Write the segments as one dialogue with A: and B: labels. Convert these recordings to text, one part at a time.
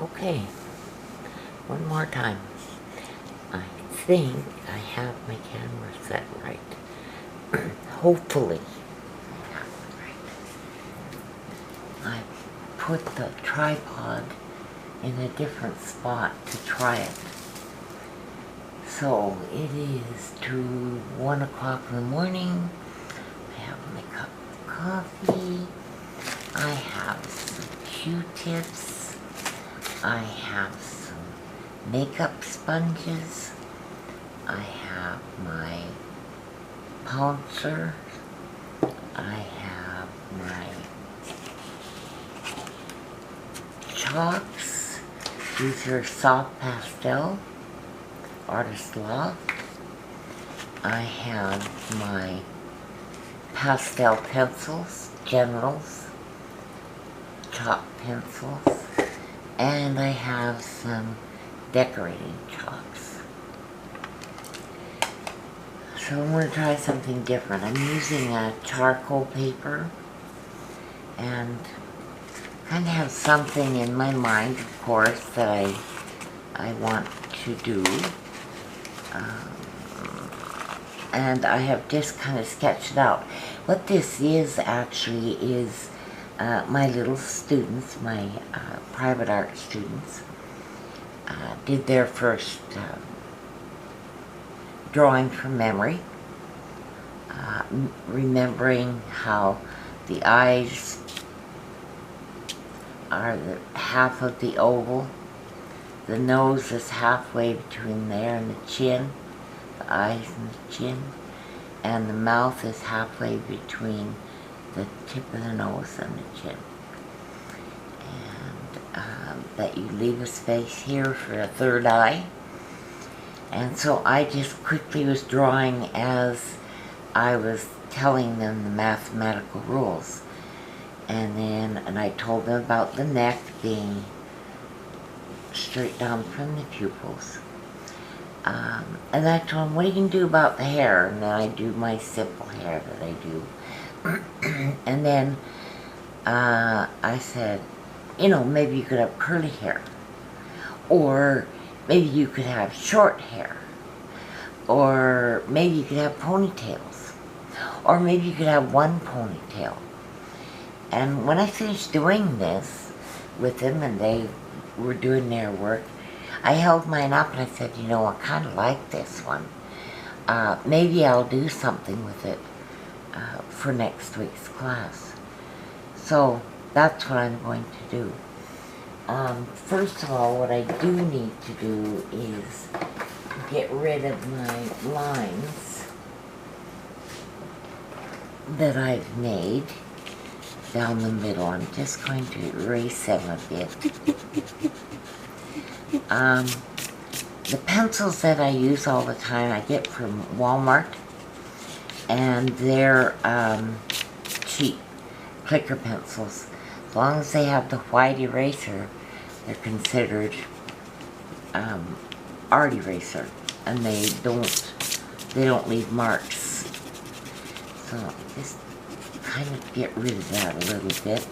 A: Okay, one more time. I think I have my camera set right. Hopefully I have it right. I put the tripod in a different spot to try it. So it is to 1 o'clock in the morning. I have my cup of coffee. I have some Q-tips. I have some makeup sponges. I have my pouncer. I have my chalks. These are soft pastel, Artist Love. I have my pastel pencils, Generals, chalk pencils, and I have some decorating chalks. So I'm going to try something different. I'm using a charcoal paper and kind of have something in my mind, of course, that I want to do. And I have just kind of sketched it out. What this is actually is my little students, my private art students, did their first drawing from memory, remembering how the eyes are the half of the oval, the nose is halfway between there and the chin, the eyes and the chin, and the mouth is halfway between the tip of the nose and the chin. And that you leave a space here for a third eye. And so I just quickly was drawing as I was telling them the mathematical rules. And I told them about the neck being straight down from the pupils. And I told them, what are you going to do about the hair? And then I do my simple hair that I do. And then I said, you know, maybe you could have curly hair. Or maybe you could have short hair. Or maybe you could have ponytails. Or maybe you could have one ponytail. And when I finished doing this with them and they were doing their work, I held mine up and I said, you know, I kind of like this one. Maybe I'll do something with it for next week's class. So that's what I'm going to do. First of all, what I do need to do is get rid of my lines that I've made down the middle. I'm just going to erase them a bit. The pencils that I use all the time I get from Walmart, and they're cheap clicker pencils. As long as they have the white eraser, they're considered art eraser, and they don't leave marks. So just kind of get rid of that a little bit.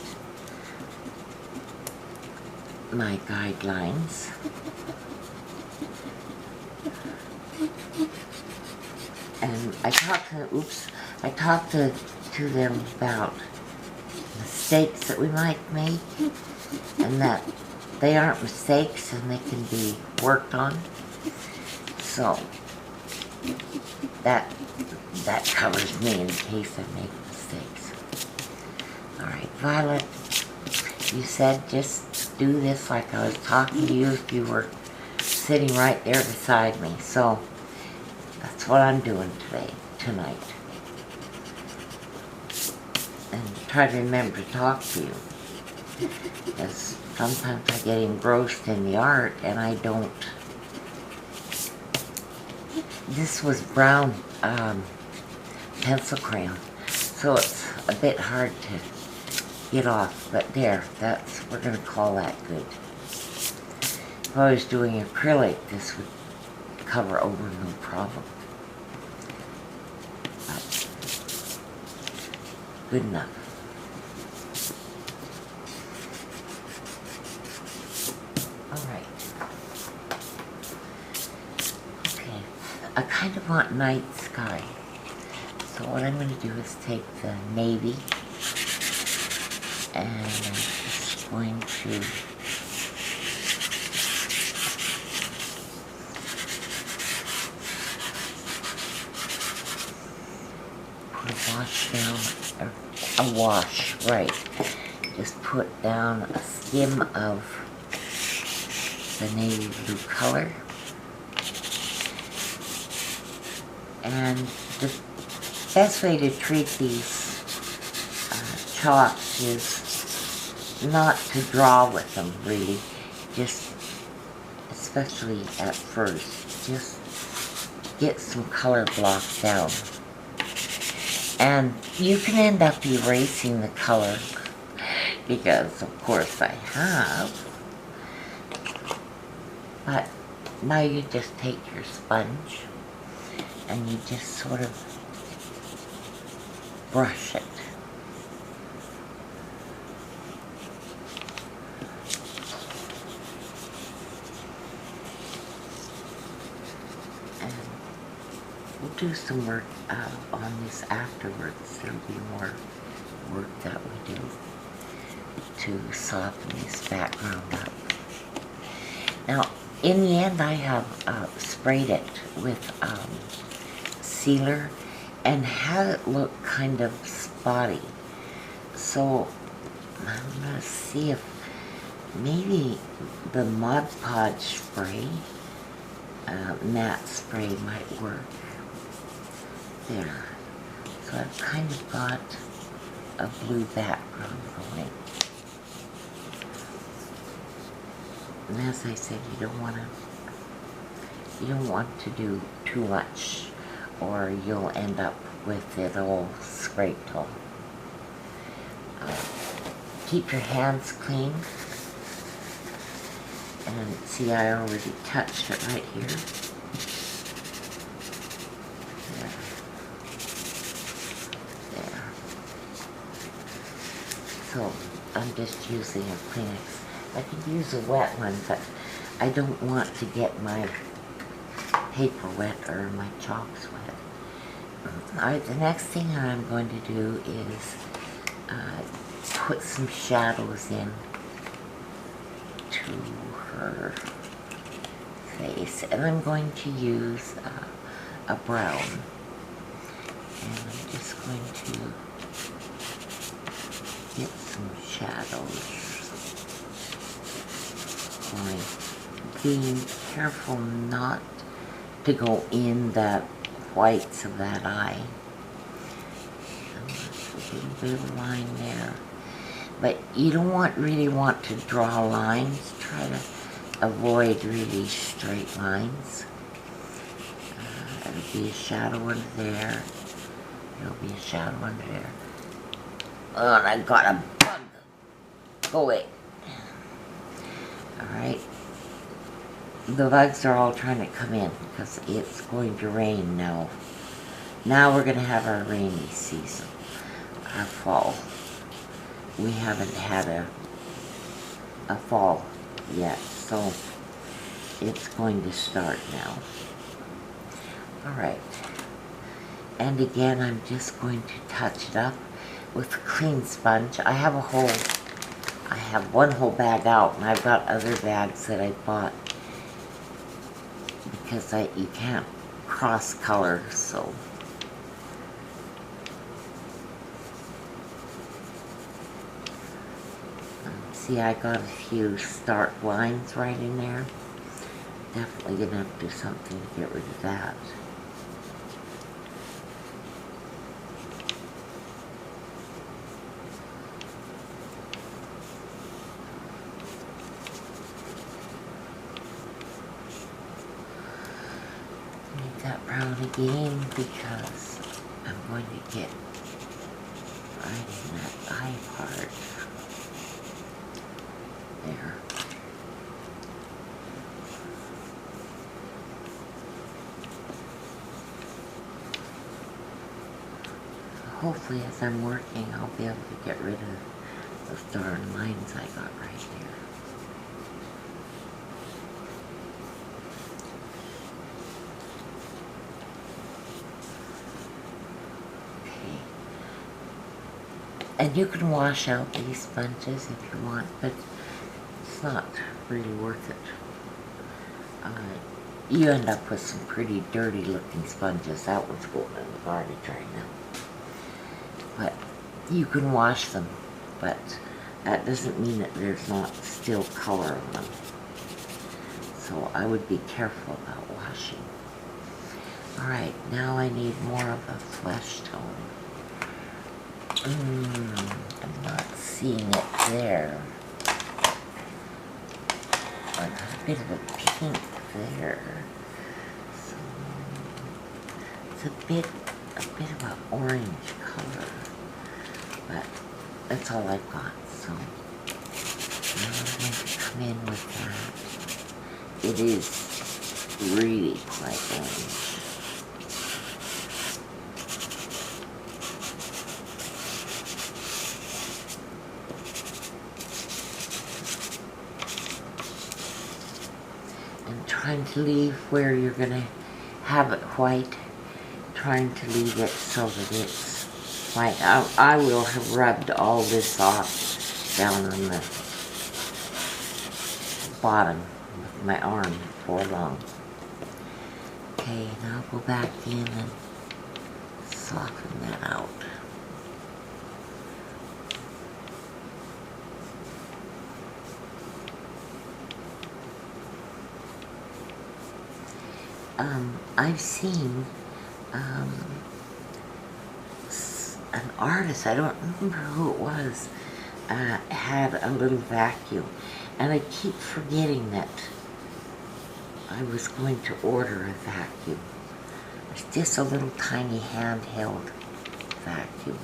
A: My guidelines. And I talked to them about mistakes that we might make, and that they aren't mistakes and they can be worked on. So that covers me in case I make mistakes. Alright, Violet, you said just do this like I was talking to you if you were sitting right there beside me. So that's what I'm doing tonight. And try to remember to talk to you. Because sometimes I get engrossed in the art and I don't. This was brown pencil crayon, so it's a bit hard to get off, but there, we're going to call that good. If I was doing acrylic, this would cover over no problem. But good enough. I kind of want night sky. So what I'm going to do is take the navy and I'm just going to put a wash down, or a wash, right. Just put down a skim of the navy blue color. And the best way to treat these chalks is not to draw with them, really. Just, especially at first, just get some color blocked down. And you can end up erasing the color, because of course I have. But now you just take your sponge and you just sort of brush it. And we'll do some work on this afterwards. There'll be more work that we do to soften this background up. Now, in the end, I have sprayed it with sealer and had it look kind of spotty. So I'm going to see if maybe the Mod Podge spray, matte spray, might work. There. So I've kind of got a blue background going. And as I said, you don't want to do too much, or you'll end up with it all scraped off. Keep your hands clean. And see, I already touched it right here. There. There. So I'm just using a Kleenex. I could use a wet one, but I don't want to get my paper wet or my chalks wet. Alright, the next thing I'm going to do is put some shadows in to her face. And I'm going to use a brown. And I'm just going to get some shadows. Being careful not to go in the whites of that eye. A little bit of a line there. But you don't really want to draw lines. Try to avoid really straight lines. There'll be a shadow under there. There'll be a shadow under there. Oh, and I got a bug. Go away. Alright, the bugs are all trying to come in because it's going to rain now. Now we're going to have our rainy season, our fall. We haven't had a fall yet, so it's going to start now. Alright, and again I'm just going to touch it up with a clean sponge. I have one whole bag out, and I've got other bags that I bought because you can't cross color, so. See, I got a few stark lines right in there. Definitely gonna have to do something to get rid of that. That brown again because I'm going to get right in that eye part. There. Hopefully as I'm working I'll be able to get rid of those darn lines I got right there. And you can wash out these sponges if you want, but it's not really worth it. You end up with some pretty dirty looking sponges. That one's going in the garbage right now. But you can wash them, but that doesn't mean that there's not still color on them. So I would be careful about washing. Alright, now I need more of a flesh tone. I'm not seeing it there. I got a bit of a pink there. So it's a bit of an orange color. But that's all I've got, so now I'm going to come in with that. It is really quite orange. And trying to leave where you're going to have it white, trying to leave it so that it's white. I will have rubbed all this off down on the bottom with my arm before long. Okay, now I'll go back in and soften that out. I've seen an artist, I don't remember who it was, had a little vacuum, and I keep forgetting that I was going to order a vacuum. It's just a little tiny handheld vacuum.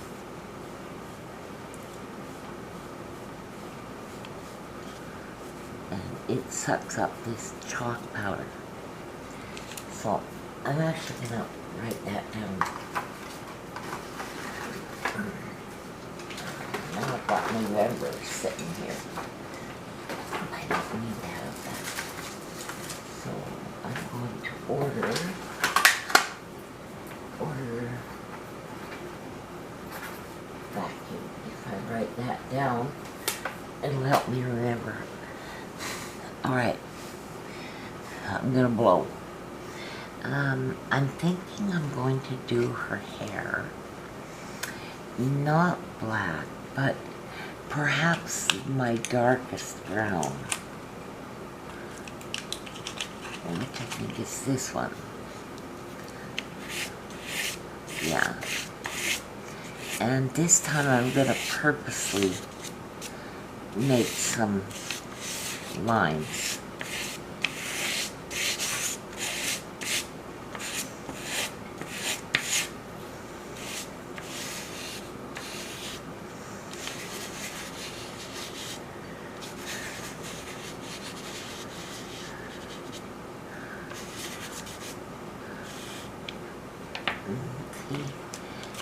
A: And it sucks up this chalk powder. So I'm actually going to write that down. Now I've got November sitting here. I don't need to have that. So I'm going to order vacuum. If I write that down, it'll help me remember. Alright. I'm going to blow. I'm thinking I'm going to do her hair not black, but perhaps my darkest brown, which I think is this one. Yeah. And this time I'm going to purposely make some lines.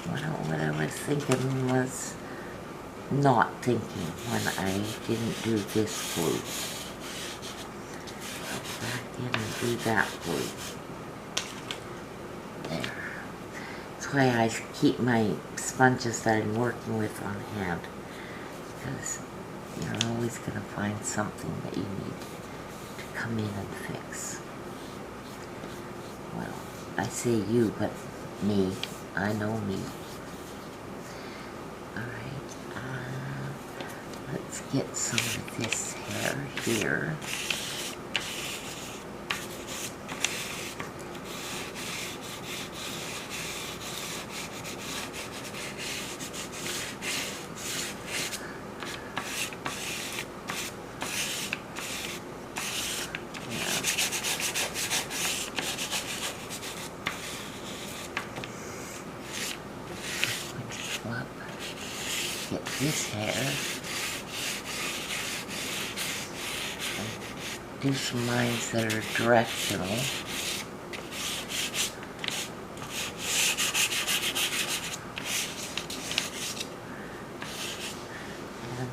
A: What I was thinking was not thinking when I didn't do this glue. Go back in and do that glue. There. That's why I keep my sponges that I'm working with on hand, because you're always going to find something that you need to come in and fix. Well, I say you, but me. I know me. Alright, let's get some of this hair here. Get this hair and do some lines that are directional. And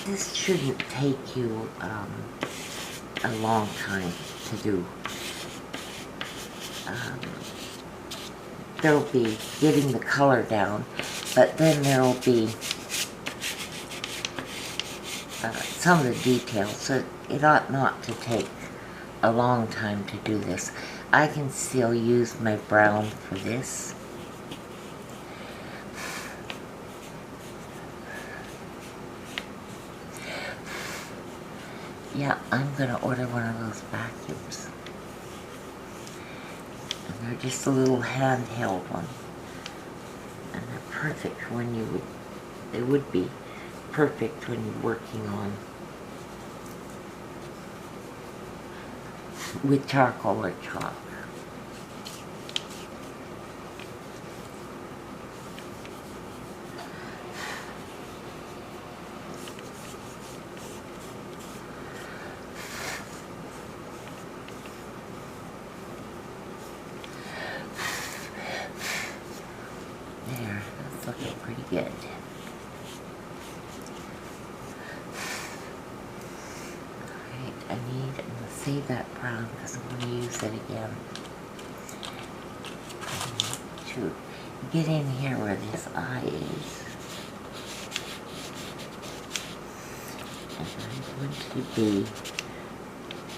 A: this shouldn't take you a long time to do. There'll be getting the color down, But then there will be some of the details, so it ought not to take a long time to do this. I can still use my brown for this. Yeah, I'm gonna order one of those vacuums. And they're just a little handheld one. And they're perfect when they would be perfect when you're working on with charcoal or chalk. There, that's looking pretty good. Alright, I'm gonna save that brown because I'm going to use it again. I need to get in here where this eye is. And I'm going to be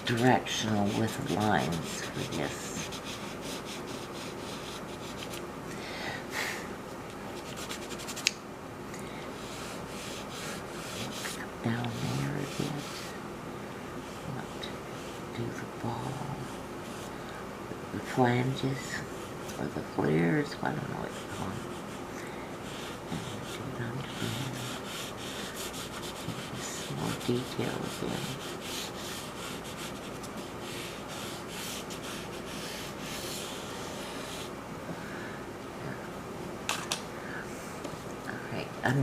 A: directional with lines for this. Down there a bit. Want to do the ball, the flanges, or the flares, I don't know what you call them. And do it under there. Make this more detail again. Alright, I'm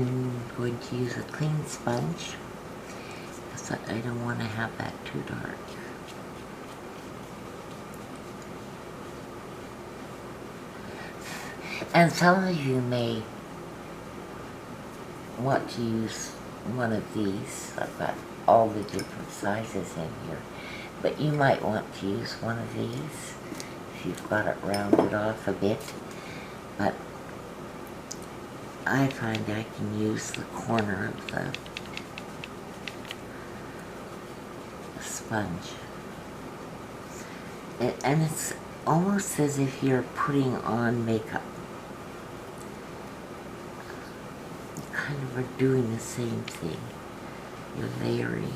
A: going to use a clean sponge. I don't want to have that too dark. And some of you may want to use one of these. I've got all the different sizes in here. But you might want to use one of these if you've got it rounded off a bit. But I find I can use the corner of the sponge. And it's almost as if you're putting on makeup. You kind of are doing the same thing. You're layering.